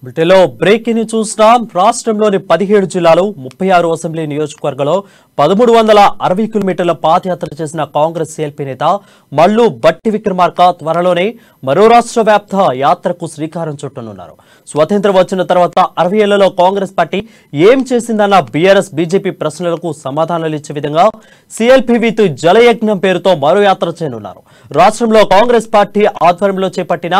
బ్రిటన్లో బ్రేకింగ్ చూస్తున్నాం. రాష్ట్రంలోని 17 జిల్లాలు 36 అసెంబ్లీ నియోజకవర్గంలో 1360 కిలోమీటర్ల పాదయాత్ర చేసిన కాంగ్రెస్ సిఎల్పీ నేత మల్లు భట్టి విక్రమార్క త్వరలోనే మరో రాష్ట్ర వ్యాప్త యాత్రకు శ్రీకారం చుట్టనున్నారు. స్వతంత్రం వచ్చిన తర్వాత 60 ఏళ్లలో కాంగ్రెస్ పార్టీ ఏం చేసిందన్న బీఆర్ఎస్ బీజేపీ ప్రశ్నలకు సమాధానాలు ఇచ్చే విధంగా సిఎల్పీ విత్ జలయజ్ఞం పేరుతో మరో యాత్ర చేయనున్నారు. రాష్ట్రంలో కాంగ్రెస్ పార్టీ ఆధ్వర్యంలో చేపట్టిన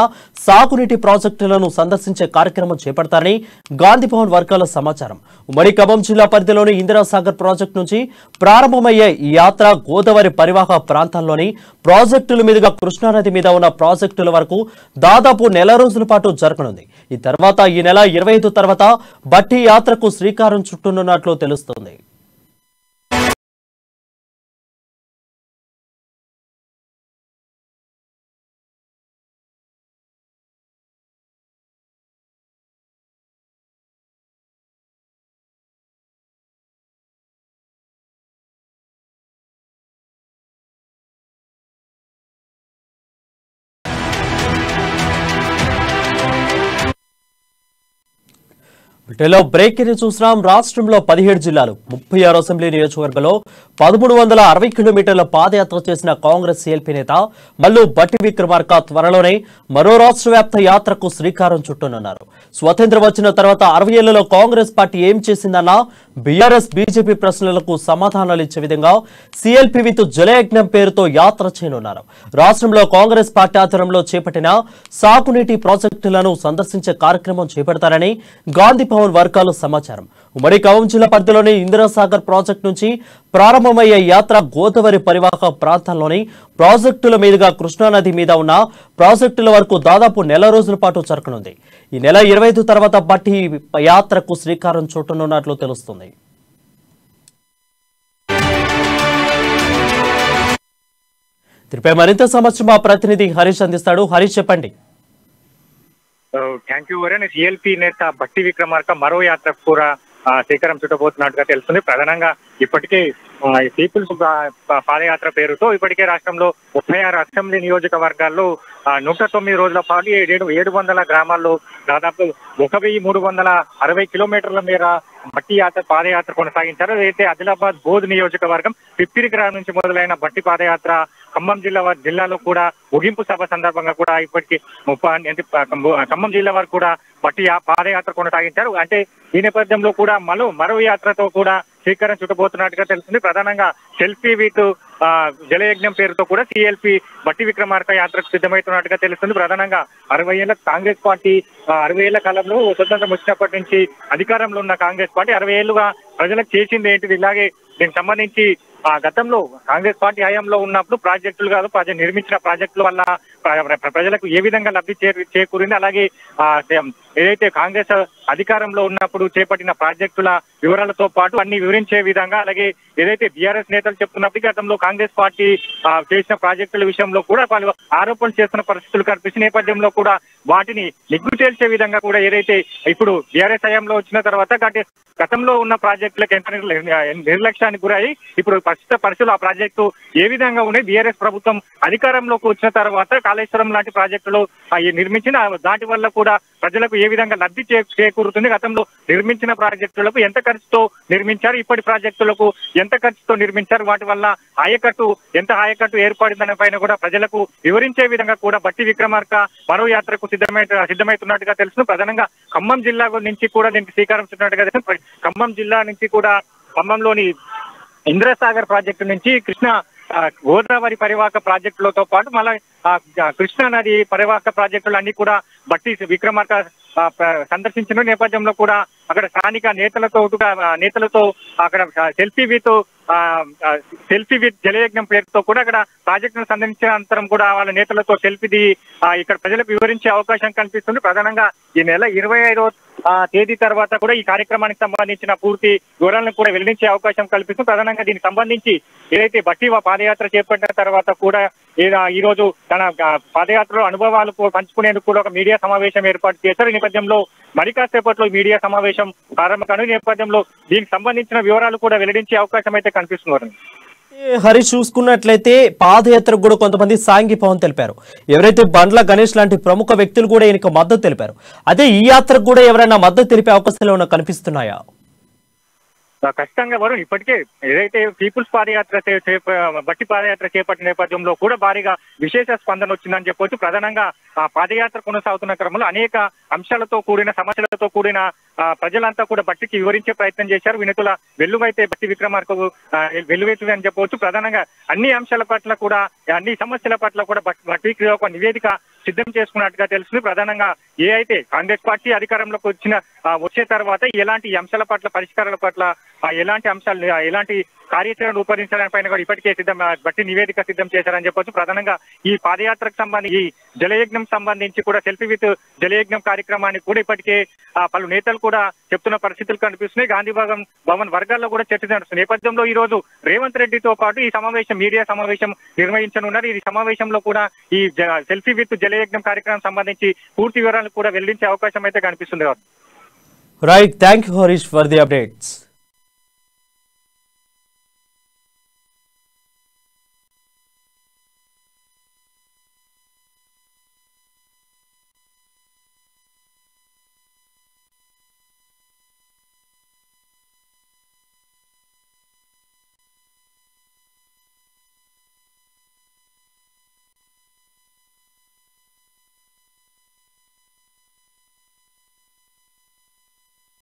సాగునీటి ప్రాజెక్టులను సందర్శించే కార్యక్రమం చేపడతారని గాంధీ భవన్ వర్గాల సమాచారం. ఉమ్మడి ఖమ్మం జిల్లా పరిధిలోని ఇందిరాసాగర్ ప్రాజెక్టు నుంచి ప్రారంభమయ్యే ఈ యాత్ర గోదావరి పరివాహక ప్రాంతాల్లోని ప్రాజెక్టుల మీదుగా కృష్ణానది మీద ఉన్న ప్రాజెక్టుల వరకు దాదాపు నెల రోజుల పాటు జరగనుంది. ఈ తర్వాత ఈ నెల 25 తర్వాత భట్టి యాత్రకు శ్రీకారం చుట్టనున్నట్లు తెలుస్తోంది. బ్రిటన్లో బ్రేకింగ్ చూస్తున్నాం. రాష్ట్రంలో 17 జిల్లాలు 36 అసెంబ్లీ నియోజకవర్గంలో 1360 కిలోమీటర్ల పాదయాత్ర చేసిన కాంగ్రెస్ సిఎల్పీ నేత మల్లు భట్టి విక్రమార్క త్వరలోనే మరో రాష్ట్ర వ్యాప్త యాత్రకు శ్రీకారం చుట్టనున్నారు. స్వతంత్రం వచ్చిన తర్వాత 60 ఏళ్లలో కాంగ్రెస్ పార్టీ ఏం చేసిందన్న బీఆర్ఎస్ బీజేపీ ప్రశ్నలకు సమాధానాలు ఇచ్చే విధంగా సిఎల్పీ విత్ జలయజ్ఞం పేరుతో యాత్ర చేయనున్నారు. రాష్ట్రంలో కాంగ్రెస్ పార్టీ ఆధ్వర్యంలో చేపట్టిన సాగునీటి ప్రాజెక్టులను సందర్శించే కార్యక్రమం చేపడతారని గాంధీ భవన్ వర్గాల సమాచారం. ఉమ్మడి ఖమ్మం జిల్లా పరిధిలోని ఇందిరాసాగర్ ప్రాజెక్టు నుంచి ప్రారంభమయ్యే యాత్ర గోదావరి పరివాహక ప్రాంతాల్లోని ప్రాజెక్టుల మీదుగా కృష్ణానది మీద ఉన్న ప్రాజెక్టుల వరకు దాదాపు నెల రోజుల పాటు జరగనుంది. ఈ నెల 25 తర్వాత భట్టి యాత్రకు శ్రీకారం చుట్టనున్నట్లు తెలుస్తుంది. దీనిపై మరింత సమాచారం మా ప్రతినిధి హరీష్ అందిస్తాడు. హరీష్, చెప్పండి. Thank you Varun. సిఎల్పీ నేత భట్టి విక్రమార్క మరో యాత్రకు కూడా శ్రీకారం చుట్టబోతున్నట్టుగా తెలుస్తుంది. ప్రధానంగా ఇప్పటికే పీపుల్స్ పాదయాత్ర పేరుతో ఇప్పటికే రాష్ట్రంలో 36 అసెంబ్లీ నియోజకవర్గాల్లో 109 రోజుల పాటు 700 గ్రామాల్లో దాదాపు 1360 కిలోమీటర్ల మేర భట్టి పాదయాత్ర కొనసాగించారు. అయితే ఆదిలాబాద్ బోధ్ నియోజకవర్గం పిప్పిరి గ్రామం నుంచి మొదలైన భట్టి పాదయాత్ర ఖమ్మం జిల్లాలో కూడా ముగింపు సభ సందర్భంగా కూడా ఇప్పటికీ ఖమ్మం జిల్లా వరకు కూడా భట్టి పాదయాత్ర కొనసాగించారు. అంటే ఈ నేపథ్యంలో కూడా మరో యాత్రతో కూడా శ్రీకారం చుట్టబోతున్నట్టుగా తెలుస్తుంది. ప్రధానంగా సెల్ఫీ విత్ జలయజ్ఞం పేరుతో కూడా సిఎల్పీ భట్టి విక్రమార్క యాత్రకు సిద్ధమవుతున్నట్టుగా తెలుస్తుంది. ప్రధానంగా 60 ఏళ్ల కాంగ్రెస్ పార్టీ 60 ఏళ్ల కాలంలో స్వతంత్రం వచ్చినప్పటి నుంచి అధికారంలో ఉన్న కాంగ్రెస్ పార్టీ 60 ఏళ్లుగా ప్రజలకు చేసింది ఏంటిది, ఇలాగే దీనికి సంబంధించి గతంలో కాంగ్రెస్ పార్టీ హయాంలో ఉన్నప్పుడు ప్రాజెక్టులు కాదు నిర్మించిన ప్రాజెక్టుల వల్ల ప్రజలకు ఏ విధంగా లబ్ధి చేకూరింది, అలాగే ఏదైతే కాంగ్రెస్ అధికారంలో ఉన్నప్పుడు చేపట్టిన ప్రాజెక్టుల వివరాలతో పాటు అన్ని వివరించే విధంగా, అలాగే ఏదైతే బీఆర్ఎస్ నేతలు చెప్తున్నప్పటికీ గతంలో కాంగ్రెస్ పార్టీ చేసిన ప్రాజెక్టుల విషయంలో కూడా వాళ్ళు ఆరోపణలు చేస్తున్న పరిస్థితులు కనిపిస్తున్న నేపథ్యంలో కూడా వాటిని నిగ్గు తేల్చే విధంగా కూడా ఏదైతే ఇప్పుడు బీఆర్ఎస్ హయాంలో వచ్చిన తర్వాత గతంలో ఉన్న ప్రాజెక్టులకు ఎంత నిర్లక్ష్యానికి గురై ఇప్పుడు ప్రస్తుత పరిస్థితులు ఆ ప్రాజెక్టు ఏ విధంగా ఉన్నాయి, బీఆర్ఎస్ ప్రభుత్వం అధికారంలోకి వచ్చిన తర్వాత కాళేశ్వరం లాంటి ప్రాజెక్టులు నిర్మించిన దాటి వల్ల కూడా ప్రజలకు ఏ విధంగా లబ్ధి చేకూరుతుంది, గతంలో నిర్మించిన ప్రాజెక్టులకు ఎంత ఖర్చుతో నిర్మించారు, ఇప్పటి ప్రాజెక్టులకు ఎంత ఖర్చుతో నిర్మించారు, వాటి వల్ల ఎంత ఆయకట్టు ఏర్పడిందనే పైన కూడా ప్రజలకు వివరించే విధంగా కూడా భట్టి విక్రమార్క మరో యాత్రకు సిద్ధమవుతున్నట్టుగా తెలుసు. ప్రధానంగా ఖమ్మం జిల్లా నుంచి కూడా దీనికి శ్రీకారం చుట్టినట్టుగా తెలుసు. ఖమ్మం జిల్లా నుంచి కూడా ఖమ్మంలోని ఇందిరాసాగర్ ప్రాజెక్టు నుంచి గోదావరి పరివాహక ప్రాజెక్టులతో పాటు మళ్ళీ కృష్ణా నది పరివాహక ప్రాజెక్టులు అన్ని కూడా భట్టి విక్రమార్క సందర్శించిన నేపథ్యంలో కూడా అక్కడ స్థానిక నేతలతో అక్కడ సెల్ఫీ విత్ జలయజ్ఞం పేరుతో కూడా అక్కడ ప్రాజెక్టును సందర్శించిన అనంతరం కూడా వాళ్ళ నేతలతో సెల్ఫీ ఇక్కడ ప్రజలకు వివరించే అవకాశం కనిపిస్తుంది. ప్రధానంగా ఈ నెల 25వ తేదీ తర్వాత కూడా ఈ కార్యక్రమానికి సంబంధించిన పూర్తి వివరాలను కూడా వెల్లడించే అవకాశం కల్పిస్తుంది. ప్రధానంగా దీనికి సంబంధించి ఏదైతే భట్టి పాదయాత్ర చేపట్టిన తర్వాత కూడా ఈ రోజు తన పాదయాత్రలో అనుభవాలు పంచుకునేందుకు కూడా ఒక మీడియా సమావేశం ఏర్పాటు చేశారు. ఈ నేపథ్యంలో మరి కాసేపట్లో మీడియా సమావేశం ప్రారంభ కాను నేపథ్యంలో దీనికి సంబంధించిన వివరాలు కూడా వెల్లడించే అవకాశం అయితే కనిపిస్తున్నారు. హరీష్ చూసుకున్నట్లయితే పాదయాత్రకు కూడా కొంతమంది సాంఘీభావం తెలిపారు. ఎవరైతే బండ్ల గణేష్ లాంటి ప్రముఖ వ్యక్తులు కూడా ఈయనకు మద్దతు తెలిపారు. అదే ఈ యాత్రకు కూడా ఎవరైనా మద్దతు తెలిపే అవకాశాలు ఏమైనా కనిపిస్తున్నాయా? ఖచ్చితంగా వరుణ్, ఇప్పటికే ఏదైతే పీపుల్స్ పాదయాత్ర బట్టి పాదయాత్ర చేపట్టిన నేపథ్యంలో కూడా భారీగా విశేష స్పందన వచ్చిందని చెప్పొచ్చు. ప్రధానంగా ఆ పాదయాత్ర కొనసాగుతున్న క్రమంలో అనేక అంశాలతో కూడిన సమస్యలతో కూడిన ప్రజలంతా కూడా బట్టికి వివరించే ప్రయత్నం చేశారు. వినతుల వెల్లువైతే బట్టి విక్రమార్కకు వెల్లువైతుంది అని చెప్పవచ్చు. ప్రధానంగా అన్ని అంశాల పట్ల కూడా, అన్ని సమస్యల పట్ల కూడా బట్టికి ఒక నివేదిక సిద్ధం చేసుకున్నట్టుగా తెలుస్తుంది. ప్రధానంగా ఏ అయితే కాంగ్రెస్ పార్టీ అధికారంలోకి వచ్చే తర్వాత ఎలాంటి అంశాల పట్ల, పరిష్కారాల పట్ల, ఎలాంటి అంశాలు, ఎలాంటి కార్యాచరణ రూపొందించడానిపైన కూడా ఇప్పటికే బట్టి నివేదిక సిద్ధం చేశారని చెప్పొచ్చు. ప్రధానంగా ఈ పాదయాత్రకు సంబంధించి, ఈ జలయజ్ఞం సంబంధించి కూడా సెల్ఫీ విత్ జలయజ్ఞం కార్యక్రమాన్ని కూడా ఇప్పటికే పలు నేతలు కూడా చెప్తున్న పరిస్థితులు కనిపిస్తున్నాయి. గాంధీ భవన్ వర్గాల్లో కూడా చర్చ నడుస్తుంది. నేపథ్యంలో ఈ రోజు రేవంత్ రెడ్డితో పాటు ఈ సమావేశం, మీడియా సమావేశం నిర్వహించనున్నారు. ఈ సమావేశంలో కూడా ఈ సెల్ఫీ విత్ జలయజ్ఞం కార్యక్రమం సంబంధించి పూర్తి వివరాలు కూడా వెల్లడించే అవకాశం అయితే కనిపిస్తుంది. Right, thank you Harish for the updates.